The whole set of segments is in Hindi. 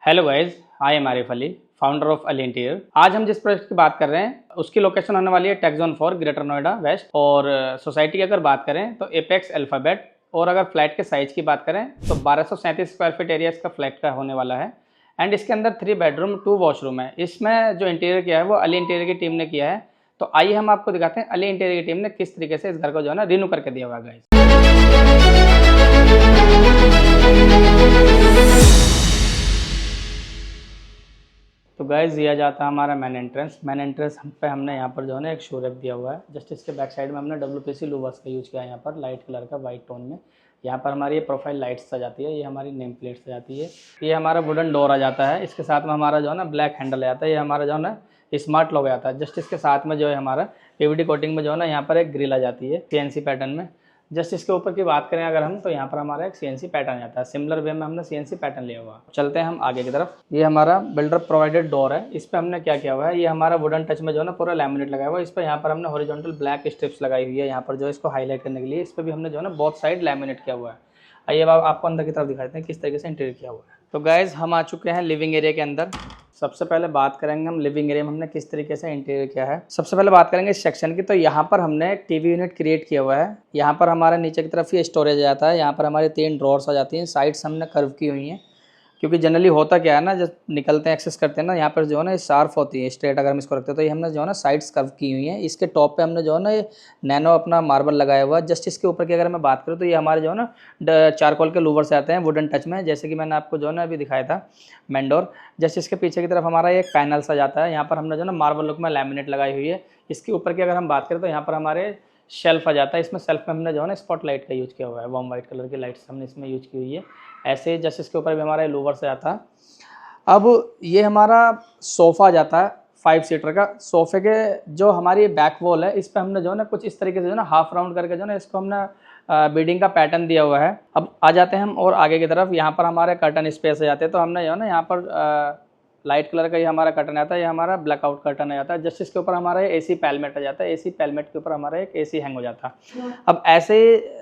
Hello guys, I am Arif Ali, founder of Ali interior. आज हम जिस प्रोजेक्ट की बात कर रहे हैं उसकी लोकेशन होने वाली है tech zone 4 greater Noida west. और सोसाइटी की अगर बात करें तो एपेक्स अल्फाबेट। और अगर फ्लैट के साइज की बात करें तो 1237 स्क्वायर फीट एरिया इसका फ्लैट का होने वाला है। एंड इसके अंदर 3 बेडरूम 2 वॉशरूम है। इसमें जो इंटीरियर किया है वो अली इंटीरियर की टीम ने किया है। तो आइए हम आपको दिखाते हैं अली इंटीरियर की टीम ने किस तरीके से इस घर को जो है ना रिन्यू करके दिया हुआ है गाइज। तो गाइस दिया जाता है हमारा मेन एंट्रेंस पे हमने यहाँ पर जो है ना एक शो रैक दिया हुआ है। जस्ट इसके बैक साइड में हमने WPC लूवर्स का यूज़ किया है। यहाँ पर लाइट कलर का वाइट टोन में यहाँ पर हमारी ये प्रोफाइल लाइट्स आ जाती है। ये हमारी नेम प्लेट्स आ जाती है। ये हमारा वुडन डोर आ जाता है। इसके साथ में हमारा जो है ना ब्लैक हैंडल आ जाता है। ये हमारा जो है ना स्मार्ट लॉक आ जाता है। जस्ट इसके साथ में जो है हमारा PVD कोटिंग में जो है ना यहाँ पर एक ग्रिल आ जाती है CNC पैटर्न में। जस्ट इसके ऊपर की बात करें अगर हम तो यहाँ पर हमारा एक CNC पैटर्न आता है। सिमिलर वे में हमने CNC पैटर्न लिया हुआ। चलते हैं हम आगे की तरफ। ये हमारा बिल्डर प्रोवाइडेड डोर है। इस पर हमने क्या किया हुआ है, ये हमारा वुडन टच में जो है ना पूरा लैमिनेट लगाया हुआ है। इस पर यहाँ पर हमने हॉरिजॉन्टल ब्लैक स्ट्रिप्स लगाई हुई है। यहाँ पर जो इसको हाईलाइट करने के लिए इस पर भी हमने जो है ना बोथ साइड लैमिनेट किया हुआ है। आइए अब आपको अंदर की तरफ दिखाते हैं किस तरीके से इंटीरियर किया हुआ है। तो गाइज हम आ चुके हैं लिविंग एरिया के अंदर। सबसे पहले बात करेंगे हम लिविंग एरिया में हमने किस तरीके से इंटीरियर किया है। सबसे पहले बात करेंगे इस सेक्शन की। तो यहाँ पर हमने एक टीवी यूनिट क्रिएट किया हुआ है। यहाँ पर हमारे नीचे की तरफ ये स्टोरेज आ जाता है। यहाँ पर हमारी 3 ड्रॉर्स आ जाती हैं। साइड्स हमने कर्व की हुई हैं क्योंकि जनरली होता क्या है ना, जब निकलते हैं एक्सेस करते हैं ना, यहाँ पर जो है ना शार्प होती है स्ट्रेट। अगर हम इसको रखते हैं तो ये हमने जो है ना साइड्स कर्व की हुई हैं। इसके टॉप पे हमने जो है ना ये नैनो अपना मार्बल लगाया हुआ है। जस्ट इसके ऊपर की अगर मैं बात करूँ तो ये हमारे जो है ना चारकोल के लूवर से आते हैं वुडन टच में, जैसे कि मैंने आपको जो है ना अभी दिखाया था मेंडोर। जस्ट इसके पीछे की तरफ हमारा एक पैनल सा जाता है। यहाँ पर हमने जो है ना मार्बल लुक में लैमिनेट लगाई हुई है। इसके ऊपर की अगर हम बात करें तो यहाँ पर हमारे शेल्फ आ जाता है। इसमें सेल्फ में हमने जो है ना स्पॉट लाइट का यूज़ किया हुआ है। वार्म वाइट कलर की लाइट्स हमने इसमें यूज़ की हुई है। ऐसे जस्ट इसके ऊपर भी हमारा लूवर से आता है। अब ये हमारा सोफ़ा जाता है 5 सीटर का। सोफ़े के जो हमारी बैक वॉल है इस पर हमने जो है ना कुछ इस तरीके से जो है ना हाफ राउंड करके जो है ना इसको हमने बीडिंग का पैटर्न दिया हुआ है। अब आ जाते हैं हम और आगे की तरफ। यहाँ पर हमारे कर्टन स्पेस आ जाते हैं। तो हमने जो है ना यहाँ पर लाइट कलर का ये हमारा कर्टन आता है। ये हमारा ब्लैकआउट कर्टन आ जाता है। जस्ट इसके ऊपर हमारा AC पैलमेट आ जाता है। AC पैलमेट के ऊपर हमारा एक AC हैंग हो जाता है। अब ऐसे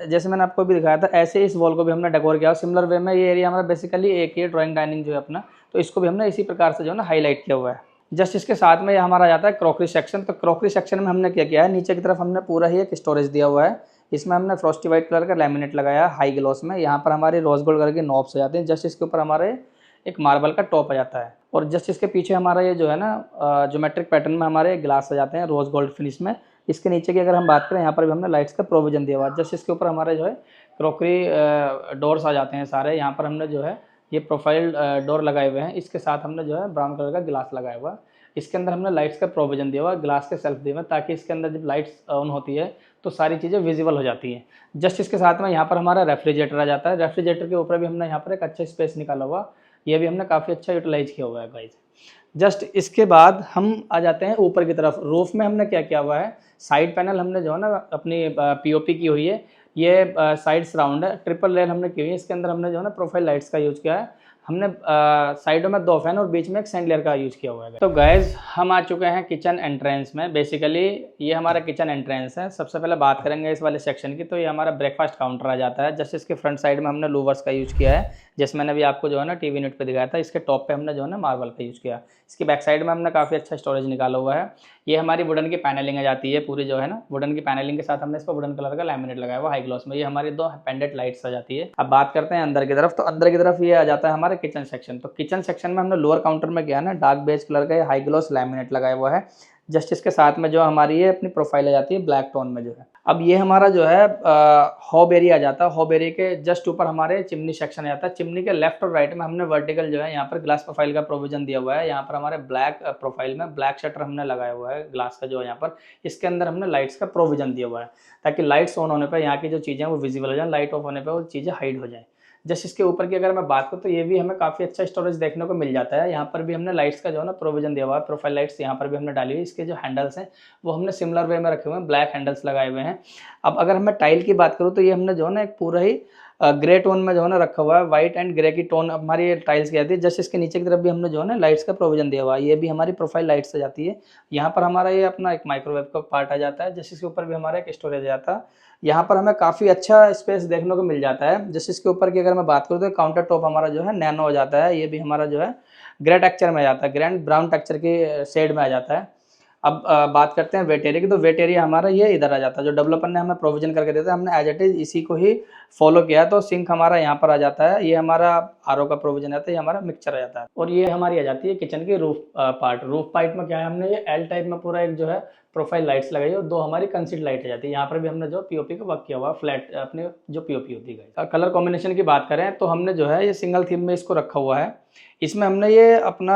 जैसे मैंने आपको भी दिखाया था ऐसे इस वॉल को भी हमने डेकोर किया। सिमिलर वे में ये एरिया हमारा बेसिकली एक ही ड्राइंग डाइनिंग जो है अपना, तो इसको भी हमने इसी प्रकार से जो है ना हाईलाइट किया हुआ है। जस्ट इसके साथ में ये हमारा आ जाता है क्रॉकरी सेक्शन। तो क्रॉकरी सेक्शन में हमने क्या किया है, नीचे की तरफ हमने पूरा ही एक स्टोरेज दिया हुआ है। इसमें हमने फ्रॉस्टी वाइट कलर का लैमिनेट लगाया है हाई ग्लॉस में। यहाँ पर हमारे रोज गोल्ड कलर के नॉब्स आ जाते हैं। जस्ट इसके ऊपर हमारे एक मार्बल का टॉप आ जाता है। और जस्ट इसके पीछे हमारा ये जो है ना ज्योमेट्रिक पैटर्न में हमारे ग्लास आ जाते हैं रोज गोल्ड फिनिश में। इसके नीचे की अगर हम बात करें यहाँ पर भी हमने लाइट्स का प्रोविजन दिया हुआ है। जस्ट इसके ऊपर हमारे जो है क्रॉकरी डोर्स आ जाते हैं सारे। यहाँ पर हमने जो है ये प्रोफाइल डोर लगाए हुए हैं। इसके साथ हमने जो है ब्राउन कलर का गिलास लगाया हुआ है। इसके अंदर हमने लाइट्स का प्रोविजन दिया हुआ है, ग्लास के सेल्फ दिए हुए हैं, ताकि इसके अंदर जब लाइट्स ऑन होती है तो सारी चीज़ें विजिबल हो जाती हैं। जस्ट इसके साथ में यहाँ पर हमारा रेफ्रिजरेटर आ जाता है। रेफ्रिजरेटर के ऊपर भी हमने यहाँ पर एक अच्छा स्पेस निकाला हुआ। ये भी हमने काफ़ी अच्छा यूटिलाइज किया हुआ है गाइस। जस्ट इसके बाद हम आ जाते हैं ऊपर की तरफ। रूफ में हमने क्या किया हुआ है, साइड पैनल हमने जो है ना अपनी POP की हुई है। ये साइड्स राउंड है, ट्रिपल रेल हमने की हुई है। इसके अंदर हमने जो है ना प्रोफाइल लाइट्स का यूज़ किया है। हमने साइडों में 2 फैन और बीच में एक सैंडलियर का यूज़ किया हुआ है। तो गाइज हम आ चुके हैं किचन एंट्रेंस में। बेसिकली ये हमारा किचन एंट्रेंस है। सबसे पहले बात करेंगे इस वाले सेक्शन की। तो ये हमारा ब्रेकफास्ट काउंटर आ जाता है। जस्ट इसके फ्रंट साइड में हमने लूवर्स का यूज़ किया है, जैसे मैंने अभी आपको जो है ना TV यूनिट पे दिखाया था। इसके टॉप पे हमने जो है ना मार्बल का यूज़ किया। इसकी बैक साइड में हमने काफ़ी अच्छा स्टोरेज निकाला हुआ है। ये हमारी वुडन की पैनलिंग आ जाती है पूरी जो है ना। वुडन की पैनलिंग के साथ हमने इस पर वुडन कलर का लैमिनेट लगाया हुआ हाई ग्लॉस में। ये हमारी 2 पेंडेंट लाइट्स आ जाती है। अब बात करते हैं अंदर की तरफ। तो अंदर की तरफ ये आ जाता है हमारा किचन सेक्शन। तो किचन सेक्शन में हमने लोअर काउंटर में किया ना डार्क बेज कलर का हाई ग्लॉस लैमिनेट लगाया हुआ है। जस्ट इसके साथ में जो हमारी ये अपनी प्रोफाइल आ जाती है ब्लैक टोन में जो है। अब ये हमारा जो है हॉब एरिया आ जाता है। हॉब एरिया के जस्ट ऊपर हमारे चिमनी सेक्शन आ जाता है। चिमनी के लेफ्ट और राइट में हमने वर्टिकल जो है यहाँ पर ग्लास प्रोफाइल का प्रोविजन दिया हुआ है। यहाँ पर हमारे ब्लैक प्रोफाइल में ब्लैक शटर हमने लगाया हुआ है ग्लास का जो है यहाँ पर। इसके अंदर हमने लाइट्स का प्रोविजन दिया हुआ है ताकि लाइट्स ऑन होने पर यहाँ की जो चीज़ें वो विजिबल हो जाए, लाइट ऑफ होने पर वो चीज़ें हाइड हो जाए। जस्ट इसके ऊपर की अगर मैं बात करूँ तो ये भी हमें काफ़ी अच्छा स्टोरेज देखने को मिल जाता है। यहाँ पर भी हमने लाइट्स का जो है ना प्रोविजन दिया हुआ है। प्रोफाइल लाइट्स यहाँ पर भी हमने डाली हुई है। इसके जो हैंडल्स हैं वो हमने सिमिलर वे में रखे हुए हैं, ब्लैक हैंडल्स लगाए हुए हैं। अब अगर मैं टाइल की बात करूँ तो ये हमने जो है ना एक पूरा ही ग्रे टोन में जो है ना रखा हुआ है, व्हाइट एंड ग्रे की टोन हमारी टाइल्स की आती है। जस्ट इसके नीचे की तरफ भी हमने जो है ना लाइट्स का प्रोविजन दिया हुआ है, ये भी हमारी प्रोफाइल लाइट्स से जाती है। यहाँ पर हमारा ये अपना एक माइक्रोवेव का पार्ट आ जाता है, जस्ट इसके ऊपर भी हमारा एक स्टोरेज आ जाता है। यहाँ पर हमें काफ़ी अच्छा स्पेस देखने को मिल जाता है। जस्ट इसके ऊपर की अगर मैं बात करूँ तो काउंटर टॉप हमारा जो है नैनो हो जाता है, ये भी हमारा जो है ग्रे टेक्सचर में आ जाता है, ग्रे एंड ब्राउन टेक्सचर के शेड में आ जाता है। अब बात करते हैं वेट एरिया की, तो वेट एरिया हमारा ये इधर आ जाता है, जो डेवलपर ने हमें प्रोविजन करके देता है, हमने एज इट इज इसी को ही फॉलो किया है। तो सिंक हमारा यहाँ पर आ जाता है, ये हमारा आरओ का प्रोविजन आता है, ये हमारा मिक्सचर आ जाता है। और ये हमारी आ जाती है किचन की रूफ पार्ट। रूफ पार्ट में क्या है, हमने ये एल टाइप में पूरा एक जो है प्रोफाइल लाइट्स लगाई है और 2 हमारी कंसीड लाइट आ जाती है। यहाँ पर भी हमने जो पीओपी का वर्क किया हुआ फ्लैट अपने जो पीओपी होती है। कलर कॉम्बिनेशन की बात करें तो हमने जो है ये सिंगल थीम में इसको रखा हुआ है। इसमें हमने ये अपना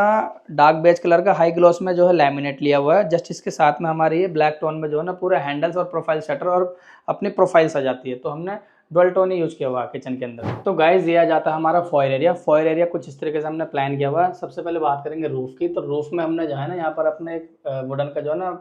डार्क बेज कलर का हाई ग्लॉस में जो है लैमिनेट लिया हुआ है। जस्ट इसके साथ में हमारी ये ब्लैक टोन में जो है ना पूरा हैंडल्स और प्रोफाइल शटर और अपनी प्रोफाइल्स आ जाती है। तो हमने डुअल टोन ही यूज किया हुआ है किचन के अंदर। तो गाइस ये आ जाता है हमारा फॉयल एरिया। फॉयल एरिया कुछ इस तरीके से हमने प्लान किया हुआ है। सबसे पहले बात करेंगे रूफ की। तो रूफ में हमने जो है ना यहाँ पर अपने एक वुडन का जो है ना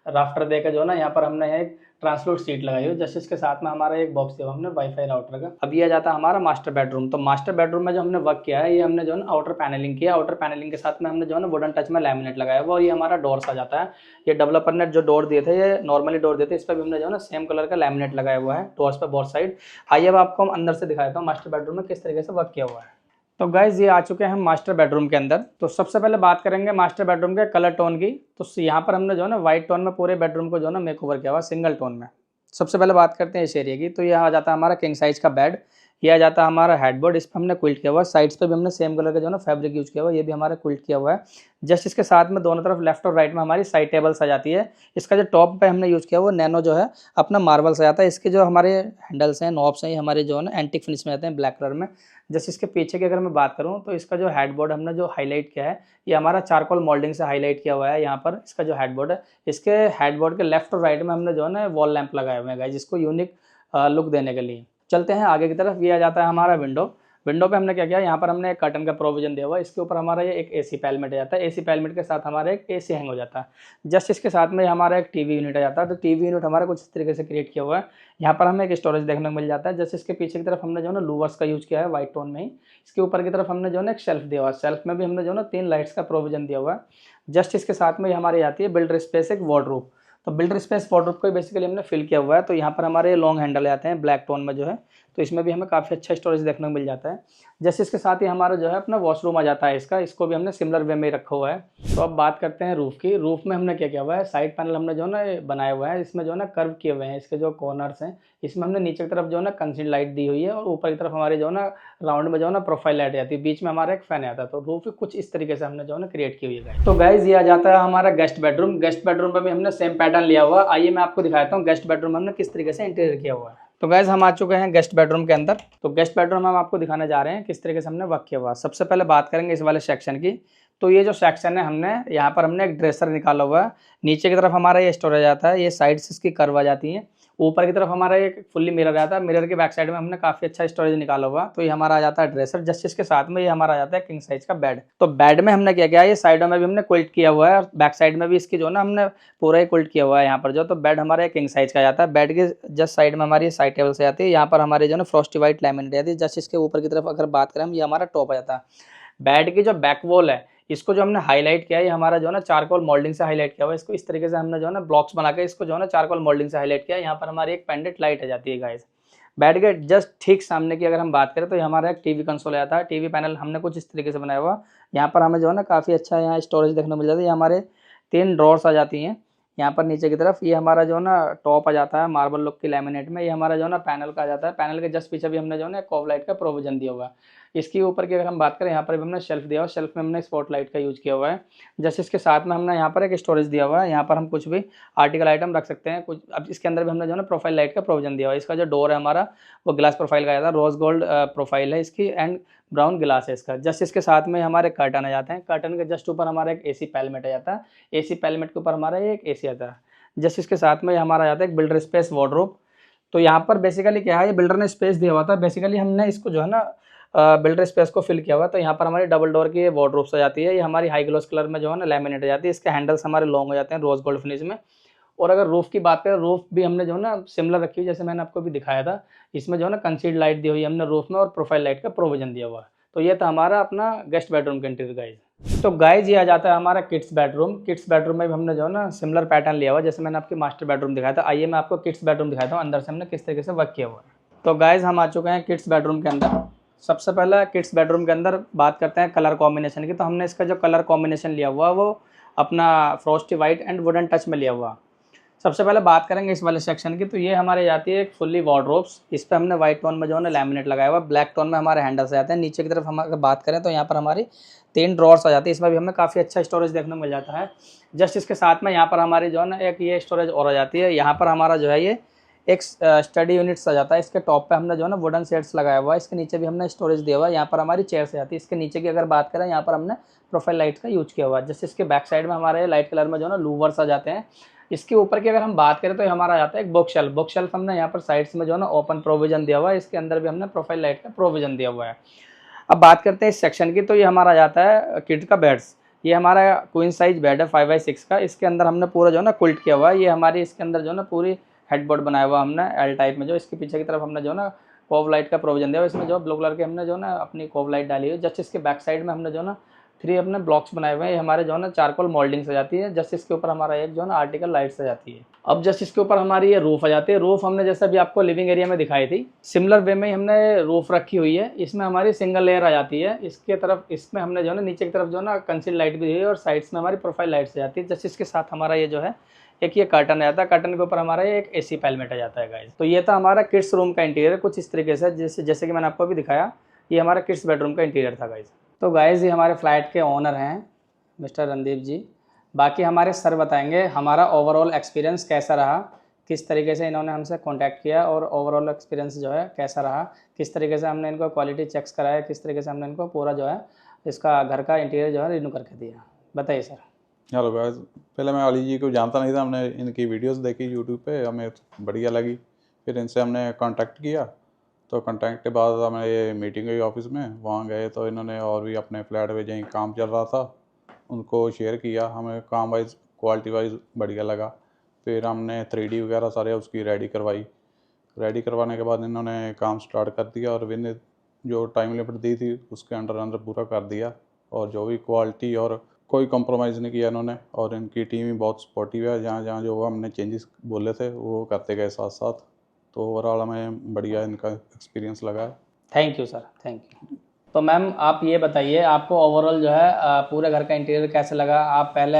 राफ्टर देकर जो है ना यहाँ पर हमने एक ट्रांसलूट सीट लगाई हुई, जस्ट इसके साथ में हमारा एक बॉक्स दिया हमने वाईफाई राउटर का। अब ये आ जाता है हमारा मास्टर बेडरूम। तो मास्टर बेडरूम में जो हमने वर्क किया है, ये हमने जो है ना आउटर पैनलिंग किया। आउटर पैनलिंग के साथ में हमने जो है ना वुडन टच में लैमिनेट लगाया हुआ और ये हमारा डोर्स आ जाता है। ये डेवलपर ने जो डोर दिए थे, ये नॉर्मली डोर दिए थे, इस पर भी हमने जो है ना सेम कलर का लैमिनेट लगाया हुआ है डोर्स पे बोथ साइड। आइए अब आपको हम अंदर से दिखाता हूँ मास्टर बेडरूम में किस तरीके से वर्क किया हुआ है। तो गाइज ये आ चुके हैं हम मास्टर बेडरूम के अंदर। तो सबसे पहले बात करेंगे मास्टर बेडरूम के कलर टोन की। तो यहाँ पर हमने जो है ना व्हाइट टोन में पूरे बेडरूम को जो है ना मेक ओवर किया हुआ सिंगल टोन में। सबसे पहले बात करते हैं इस एरिया की। तो यहाँ आ जाता है हमारा किंग साइज का बेड, ये आ जाता है हमारा हेडबोर्ड, इस पर हमने क्विल्ट किया हुआ है। साइड्स पे भी हमने सेम कलर का जो है ना फैब्रिक यूज किया हुआ है, ये भी हमारा क्विल्ट किया हुआ है। जस्ट इसके साथ में दोनों तरफ लेफ्ट और राइट में हमारी साइड टेबल्स आ जाती है। इसका जो टॉप पे हमने यूज किया हुआ नैनो जो है अपना मार्बल्स आ जाता है। इसके जो हमारे हैंडल्स हैं, नॉब्स हैं, ये हमारे जो है ना एंटिक फिनिश में आते हैं ब्लैक कलर में। जस्ट इसके पीछे की अगर मैं बात करूँ तो इसका जो हेडबोर्ड हमने जो हाईलाइट किया है, ये हमारा चारकोल मोल्डिंग से हाईलाइट किया हुआ है। यहाँ पर इसका जो हेडबोर्ड है, इसके हेडबोर्ड के लेफ्ट और राइट में हमने जो है ना वॉल लैंप लगाए हुए हैं जिसको यूनिक लुक देने के लिए। चलते हैं आगे की तरफ। ये आ जाता है हमारा विंडो। विंडो पे हमने क्या किया, यहाँ पर हमने एक कर्टन का प्रोविजन दिया हुआ है। इसके ऊपर हमारा ये एक एसी पैलेट आ जाता है। एसी पैलेट के साथ हमारा एक एसी हैंग हो जाता है। जस्ट इसके साथ में हमारा एक टीवी यूनिट आ जाता है। तो टीवी यूनिट हमारा कुछ इस तरीके से क्रिएट किया हुआ है। यहाँ पर हमें एक स्टोरेज देखने को मिल जाता है। जस्ट इसके पीछे की तरफ हमने जो है ना लूवर्स का यूज किया है व्हाइट टोन में ही। इसके ऊपर की तरफ हमने जो है ना एक शेल्फ दिया हुआ है। शेल्फ में भी हमने जो है ना 3 लाइट्स का प्रोविजन दिया हुआ है। जस्ट इसके साथ में हमारी आती है बिल्डर स्पेस एक वार्डरोब। तो बिल्डर स्पेस वार्डरोब को बेसिकली हमने फिल किया हुआ है। तो यहाँ पर हमारे लॉन्ग हैंडल आते हैं ब्लैक टोन में जो है, तो इसमें भी हमें काफ़ी अच्छा स्टोरेज देखने को मिल जाता है। जैसे इसके साथ ही हमारा जो है अपना वॉशरूम आ जाता है इसको भी हमने सिमिलर वे में रखा हुआ है। तो अब बात करते हैं रूफ की। रूफ में हमने क्या किया हुआ है, साइड पैनल हमने जो है ना बनाया हुआ है, इसमें जो है ना कर्व किए हुए हैं इसके जो कॉर्नर्स हैं। इसमें हमने नीचे की तरफ जो है ना कंसीड लाइट दी हुई है और ऊपर की तरफ हमारे जो है ना राउंड में जो है ना प्रोफाइल लाइट आती है, बीच में हमारा एक फैन आता है। तो रूफ कुछ इस तरीके से हमने जो है ना क्रिएट की हुई है। तो गाइज ये आ जाता है हमारा गेस्ट बेडरूम। गेस्ट बेडरूम पर भी हमने सेम पैटर्न लिया हुआ। आइए मैं आपको दिखाता हूँ गेस्ट बेडरूम में हमने किस तरीके से इंटीरियर किया हुआ है। तो गैस हम आ चुके हैं गेस्ट बेडरूम के अंदर। तो गेस्ट बेडरूम हम आपको दिखाने जा रहे हैं किस तरीके से हमने वर्क किया हुआ। सबसे पहले बात करेंगे इस वाले सेक्शन की। तो ये जो सेक्शन है हमने यहाँ पर हमने एक ड्रेसर निकाला हुआ है। नीचे की तरफ हमारा ये स्टोरेज आता है, ये साइड से इसकी कर्व आ जाती है। ऊपर की तरफ हमारा एक फुल्ली मिरर आता है। मिरर के बैक साइड में हमने काफी अच्छा स्टोरेज निकाला हुआ। तो ये हमारा आ जाता है ड्रेसर। जस्ट इसके साथ में ये हमारा आ जाता है किंग साइज का बेड। तो बेड में हमने क्या किया, ये साइडों में भी हमने क्विल्ट किया हुआ है और बैक साइड में भी इसकी जो ना हमने पूरा ही क्विल्ट किया हुआ है यहाँ पर जो। तो बेड हमारा किंग साइज का जाता है। बेड के जस्ट साइड में हमारी साइड टेबल से आती है। यहाँ पर हमारे जो ना फ्रॉस्टी व्हाइट लैमिनेट आती है। जस्ट इसके ऊपर की तरफ अगर बात करें हम, ये हमारा टॉप आ जाता है। बेड की जो बैक वॉल है, इसको जो हमने हाईलाइट किया है, ये हमारा जो है ना चारकोल मोल्डिंग से हाईलाइट किया हुआ है। इसको इस तरीके से हमने जो है ना ब्लॉक्स बना के इसको जो है ना चारकोल मोल्डिंग से हाईलाइट किया है। यहाँ पर हमारी एक पेंडेंट लाइट आ जाती है गाइस। बेड के जस्ट ठीक सामने की अगर हम बात करें तो ये हमारा एक टीवी कंसोल आता है। टीवी पैनल हमने कुछ इस तरीके से बनाया हुआ। यहाँ पर हमें जो है ना काफ़ी अच्छा यहाँ स्टोरेज देखने को मिल जाता है। ये हमारे 3 ड्रॉर्स आ जाती हैं यहाँ पर नीचे की तरफ। ये हमारा जो है ना टॉप आ जाता है मार्बल लुक की लैमिनेट में। ये हमारा जो है ना पैनल का आ जाता है। पैनल के जस्ट पीछे भी हमने जो है ना कॉब लाइट का प्रोविजन दिया हुआ है। इसके ऊपर की अगर हम बात करें, यहाँ पर भी हमने शेल्फ दिया हुआ। शेल्फ में हमने स्पॉट लाइट का यूज किया हुआ है। जस्ट इसके साथ में हमने यहाँ पर एक स्टोरेज दिया हुआ है। यहाँ पर हम कुछ भी आर्टिकल आइटम रख सकते हैं कुछ। अब इसके अंदर भी हमने जो है ना प्रोफाइल लाइट का प्रोविजन दिया हुआ है। इसका जो डोर है हमारा वो ग्लास प्रोफाइल का आता है। रोज गोल्ड प्रोफाइल है इसकी एंड ब्राउन ग्लास है इसका। जस्ट इसके साथ में हमारे कर्टन आ जाते हैं। कर्टन के जस्ट ऊपर हमारा एक एसी पैलेट आ जाता है। एसी पैलेट के ऊपर हमारा एक एसी आता है। जस्ट इसके साथ में हमारा आ जाता है एक बिल्डर स्पेस वार्डरोब। तो यहाँ पर बेसिकली क्या है, ये बिल्डर ने स्पेस दिया हुआ था। बेसिकली हमने इसको जो है ना बिल्डर स्पेस को फिल किया हुआ। तो यहाँ पर हमारी डबल डोर की वार्डरोब्स आ जाती है। ये हमारी हाई ग्लॉस कलर में जो है ना लैमिनेट आ जाती है। इसके हैंडल्स हमारे लॉन्ग हो जाते हैं रोज गोल्ड फिनिश में। और अगर रूफ की बात करें, रूफ भी हमने जो है ना सिमिलर रखी हुई, जैसे मैंने आपको भी दिखाया था। इसमें जो है ना कंसील्ड लाइट दी हुई है हमने रूफ में और प्रोफाइल लाइट का प्रोविजन दिया हुआ है। तो ये था हमारा अपना गेस्ट बेडरूम का इंटीरियर गाइज। तो गाइज ये आ जाता है हमारा किड्स बेडरूम। किड्स बेडरूम में भी हमने जो है ना सिमिलर पैटर्न लिया हुआ है, जैसे मैंने आपकी मास्टर बेडरूम दिखाया था। आइए मैं आपको किड्स बेडरूम दिखाता हूँ अंदर से हमने किस तरीके से वर्क किया हुआ है। तो गाइज हम आ चुके हैं किड्स बेडरूम के अंदर। सबसे पहले किड्स बेडरूम के अंदर बात करते हैं कलर कॉम्बिनेशन की। तो हमने इसका जो कलर कॉम्बिनेशन लिया हुआ वो अपना Frosty white and wooden touch में लिया हुआ। सबसे पहले बात करेंगे इस वाले सेक्शन की, तो ये हमारे जाती है एक फुल्ली वार्डरोब्स। इस पर हमने व्हाइट टोन में जो है ना लैमिनेट लगाया हुआ, ब्लैक टोन में हमारे हैंडल्स आते हैं। नीचे की तरफ हम अगर बात करें तो यहाँ पर हमारी 3 ड्रॉर्स आ जाती है। इसमें भी हमें काफ़ी अच्छा स्टोरेज देखने को मिल जाता है। जस्ट इसके साथ में यहाँ पर हमारी जो है ना एक ये स्टोरेज और आ जाती है। यहाँ पर हमारा जो है ये एक स्टडी यूनिट्स आ जाता है। इसके टॉप पे हमने जो है ना वुडन सेट्स लगाया हुआ है। इसके नीचे भी हमने स्टोरेज दिया हुआ है। यहाँ पर हमारी चेयर्स आ जाती है। इसके नीचे की अगर बात करें, यहाँ पर हमने प्रोफाइल लाइट का यूज किया हुआ है। जैसे इसके बैक साइड में हमारे लाइट कलर में जो है ना लूवर्स आ जाते हैं। इसके ऊपर की अगर हम बात करें तो ये हमारा आता है एक बुक शेल्फ। बुक शेल्फ हमने यहाँ पर साइड्स में जो है ना ओपन प्रोविजन दिया हुआ है। इसके अंदर भी हमने प्रोफाइल लाइट का प्रोविजन दिया हुआ है। अब बात करते हैं इस सेक्शन की, तो ये हमारा जाता है किड का बेड्स। ये हमारा क्वीन साइज बेड है 5x6 का। इसके अंदर हमने पूरा जो है ना क्विल्ट किया हुआ है। ये हमारी इसके अंदर जो है ना पूरी हेडबोर्ड बनाया हुआ हमने एल टाइप में। जो इसके पीछे की तरफ हमने जो है ना कोव लाइट का प्रोविजन दिया हुआ। इसमें जो ब्लू कलर के हमने जो है ना अपनी कोव लाइट डाली हुई है। जस्ट इसके बैक साइड में हमने जो है ना 3 अपने ब्लॉक्स बनाए हुए हैं। ये हमारे जो है ना चारकोल मोल्डिंग से जाती है। जस्ट इसके ऊपर हमारा एक जो है ना आर्टिकल लाइट से जाती है। अब जस्ट इसके ऊपर हमारी ये रूफ आ जाती है। रूफ हमने जैसे अभी आपको लिविंग एरिया में दिखाई थी, सिमिलर वे में ही हमने रूफ रखी हुई है। इसमें हमारी सिंगल लेयर आ जाती है। इसके तरफ इसमें हमने जो है ना नीचे की तरफ जो है ना कंसील लाइट भी दी है और साइड्स में हमारी प्रोफाइल लाइट से जाती है। जस्ट इसके साथ हमारा ये जो है एक ये कर्टन आ जाता है। कर्टन के ऊपर हमारा ये एक एसी पैलेट आ जाता है गाइस। तो ये था हमारा किड्स रूम का इंटीरियर कुछ इस तरीके से, जैसे कि मैंने आपको अभी दिखाया। ये हमारा किड्स बेडरूम का इंटीरियर था गाइस। तो गाइस ये हमारे फ्लैट के ओनर हैं मिस्टर रणदीप जी। बाकी हमारे सर बताएंगे हमारा ओवरऑल एक्सपीरियंस कैसा रहा, किस तरीके से इन्होंने हमसे कांटेक्ट किया और ओवरऑल एक्सपीरियंस जो है कैसा रहा, किस तरीके से हमने इनको क्वालिटी चेक्स कराया, किस तरीके से हमने इनको पूरा जो है इसका घर का इंटीरियर जो है रिन्यू करके दिया। बताइए सर। हेलो गाइस, पहले मैं अली जी को जानता नहीं था। हमने इनकी वीडियोस देखी यूट्यूब पे, हमें बढ़िया लगी। फिर इनसे हमने कांटेक्ट किया। तो कांटेक्ट के बाद हमें ये मीटिंग हुई ऑफिस में, वहाँ गए तो इन्होंने और भी अपने फ्लैट में जहीं काम चल रहा था उनको शेयर किया। हमें काम वाइज क्वालिटी वाइज बढ़िया लगा। फिर हमने 3D वगैरह सारे उसकी रेडी करवाई। रेडी करवाने के बाद इन्होंने काम स्टार्ट कर दिया और विन जो टाइम लिमिट दी थी उसके अंदर पूरा कर दिया। और जो भी क्वालिटी और कोई कॉम्प्रोमाइज़ नहीं किया इन्होंने। और इनकी टीम भी बहुत सपोर्टिव है। जहाँ जहाँ जो हमने चेंजेस बोले थे वो करते गए साथ साथ। तो ओवरऑल हमें बढ़िया इनका एक्सपीरियंस लगा है। Thank you sir, thank you. तो मैम आप ये बताइए आपको ओवरऑल जो है पूरे घर का इंटीरियर कैसे लगा? आप पहले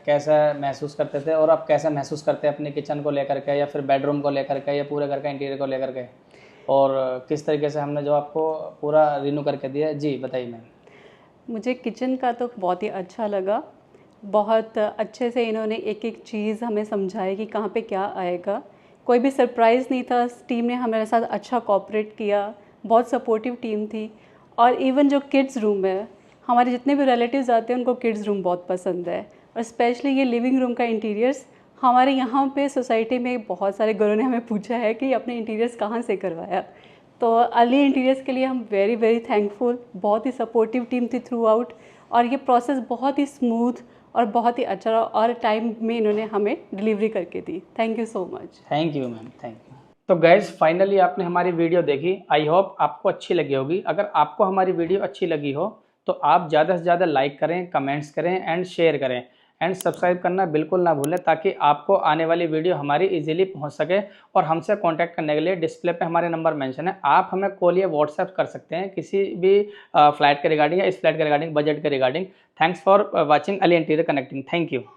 कैसे महसूस करते थे और अब कैसे महसूस करते हैं अपने किचन को लेकर के या फिर बेडरूम को लेकर के या पूरे घर का इंटीरियर को लेकर के, और किस तरीके से हमने जो आपको पूरा रिन्यू करके दिया? जी बताइए मैम। मुझे किचन का तो बहुत ही अच्छा लगा। बहुत अच्छे से इन्होंने एक एक चीज़ हमें समझाई कि कहाँ पे क्या आएगा। कोई भी सरप्राइज़ नहीं था। टीम ने हमारे साथ अच्छा कोऑपरेट किया, बहुत सपोर्टिव टीम थी। और इवन जो किड्स रूम है, हमारे जितने भी रिलेटिव्स आते हैं उनको किड्स रूम बहुत पसंद है। और स्पेशली ये लिविंग रूम का इंटीरियर्स, हमारे यहाँ पे सोसाइटी में बहुत सारे घरों ने हमें पूछा है कि अपने इंटीरियर्स कहाँ से करवाया। तो अली इंटीरियर्स के लिए हम वेरी वेरी थैंकफुल। बहुत ही सपोर्टिव टीम थी थ्रू आउट और ये प्रोसेस बहुत ही स्मूथ और बहुत ही अच्छा रहा और टाइम में इन्होंने हमें डिलीवरी करके दी। Thank you so much. Thank you ma'am, thank you. तो गाइज फाइनली आपने हमारी वीडियो देखी। आई होप आपको अच्छी लगी होगी। अगर आपको हमारी वीडियो अच्छी लगी हो तो आप ज़्यादा से ज़्यादा लाइक करें, कमेंट्स करें एंड शेयर करें एंड सब्सक्राइब करना बिल्कुल ना भूलें, ताकि आपको आने वाली वीडियो हमारी इजीली पहुंच सके। और हमसे कांटेक्ट करने के लिए डिस्प्ले पे हमारे नंबर मेंशन है। आप हमें कॉल या व्हाट्सएप कर सकते हैं किसी भी फ्लैट के रिगार्डिंग या इस फ्लैट के रिगार्डिंग, बजट के regarding. Thanks for watching Ali interior connecting. Thank you.